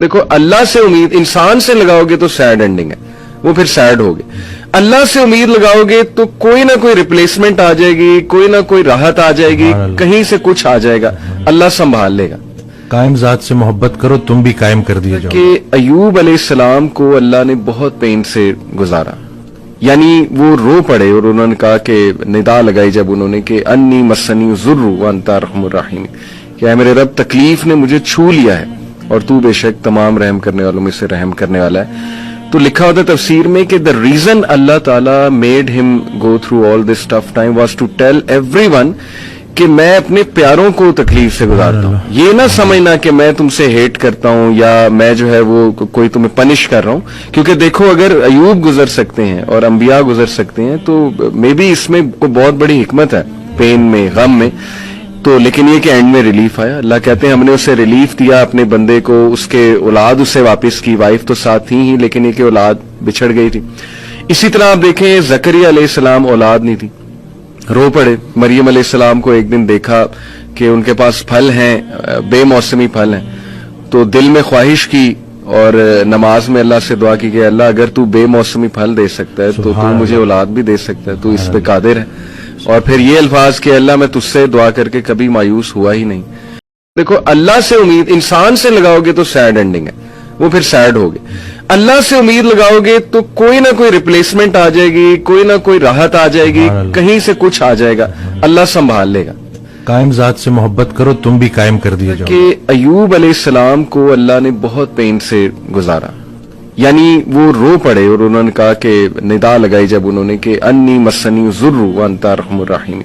देखो अल्लाह से उम्मीद इंसान से लगाओगे तो सैड एंडिंग है, वो फिर सैड होगे। अल्लाह से उम्मीद लगाओगे तो कोई ना कोई रिप्लेसमेंट आ जाएगी, कोई ना कोई राहत आ जाएगी, कहीं से कुछ आ जाएगा, अल्लाह संभाल लेगा। कायम जात से मोहब्बत करो तुम भी कायम कर दिए जाओ। कि अयूब अलैहिस्सलाम को अल्लाह ने बहुत पेन से गुजारा, यानी वो रो पड़े और उन्होंने कहा कि निदा लगाई जब उन्होंने कि अन्नी मस्सनी जुर्रु व अंता अर्हमुर राहिमीन, कि ऐ मेरे रब तकलीफ ने मुझे छू लिया है और तू बेशक तमाम रहम करने वालों में से रहम करने वाला है। तो लिखा होता है तफसीर में कि द रीजन अल्लाह ताला made him go through all this tough time was to tell everyone कि मैं अपने प्यारों को तकलीफ से गुजारता हूँ। ये ना समझना कि मैं तुमसे हेट करता हूँ या मैं जो है वो कोई तुम्हें पनिश कर रहा हूँ, क्योंकि देखो अगर अयूब गुजर सकते हैं और अंबिया गुजर सकते हैं तो मे बी इसमें कोई बहुत बड़ी हिकमत है, पेन में, गम में। तो लेकिन ये कि एंड में रिलीफ आया। अल्लाह कहते हैं हमने उसे रिलीफ दिया अपने बंदे को, उसके औलाद उसे वापस की, वाइफ तो साथ थी ही लेकिन ये कि औलाद बिछड़ गई थी। इसी तरह आप देखें ज़करिया अलैहिस्सलाम औलाद नहीं थी, रो पड़े। मरियम अलैहिस्सलाम को एक दिन देखा कि उनके पास फल हैं, बेमौसमी फल हैं, तो दिल में ख्वाहिश की और नमाज में अल्लाह से दुआ की कि अल्लाह अगर तू बेमौसमी फल दे सकता है तो तू मुझे औलाद भी दे सकता है, तू इस पे कादिर है। और फिर ये अल्फाज कि अल्लाह मैं तुझसे दुआ करके कभी मायूस हुआ ही नहीं। देखो अल्लाह से उम्मीद इंसान से लगाओगे तो सैड एंडिंग है, वो फिर सैड होगे। अल्लाह से उम्मीद लगाओगे तो कोई ना कोई रिप्लेसमेंट आ जाएगी, कोई ना कोई राहत आ जाएगी, कहीं से कुछ आ जाएगा, अल्लाह संभाल लेगा। कायम जात से मोहब्बत करो तुम भी कायम कर दिए जाओ। कि अयूब अलैहिस्सलाम को अल्लाह ने बहुत पेन से गुजारा, यानी वो रो पड़े और उन्होंने कहा कि निदा लगाई जब उन्होंने कि अन्नी मस्सनी जुर्रु व अंता अर्हमुर राहिमीन,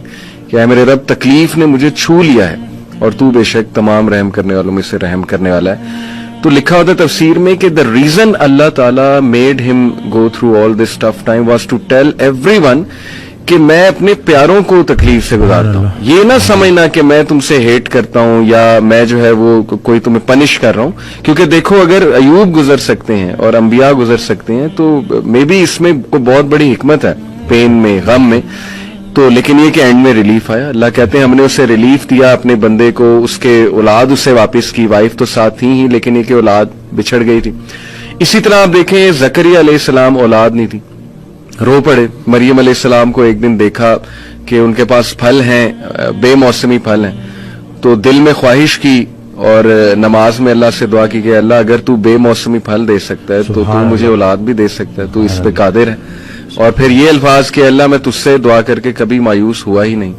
कि ऐ मेरे रब तकलीफ ने मुझे छू लिया है और तू बेशक तमाम रहम करने वालों में से रहम करने वाला है। तो लिखा होता है तफसीर में कि द रीजन अल्लाह ताला made him go through all this tough time was to tell everyone कि मैं अपने प्यारों को तकलीफ से गुजारता हूँ। ये ना समझना कि मैं तुमसे हेट करता हूँ या मैं जो है वो कोई तुम्हें पनिश कर रहा हूँ, क्योंकि देखो अगर अयूब गुजर सकते हैं और अंबिया गुजर सकते हैं तो मे बी इसमें कोई बहुत बड़ी हिकमत है, पेन में, गम में। तो लेकिन ये कि एंड में रिलीफ आया। अल्लाह कहते हैं हमने उसे रिलीफ दिया अपने बंदे को, उसके औलाद उसे वापस की, वाइफ तो साथ थी ही लेकिन ये कि औलाद बिछड़ गई थी। इसी तरह आप देखें ज़करिया अलैहिस्सलाम औलाद नहीं थी, रो पड़े। मरियम अलैहिस्सलाम को एक दिन देखा कि उनके पास फल हैं, बेमौसमी फल हैं, तो दिल में ख्वाहिश की और नमाज में अल्लाह से दुआ की कि अल्लाह अगर तू बेमौसमी फल दे सकता है तो तू मुझे औलाद भी दे सकता है, तू इस पे कादिर है। और फिर ये अल्फाज कि अल्लाह मैं तुझसे दुआ करके कभी मायूस हुआ ही नहीं।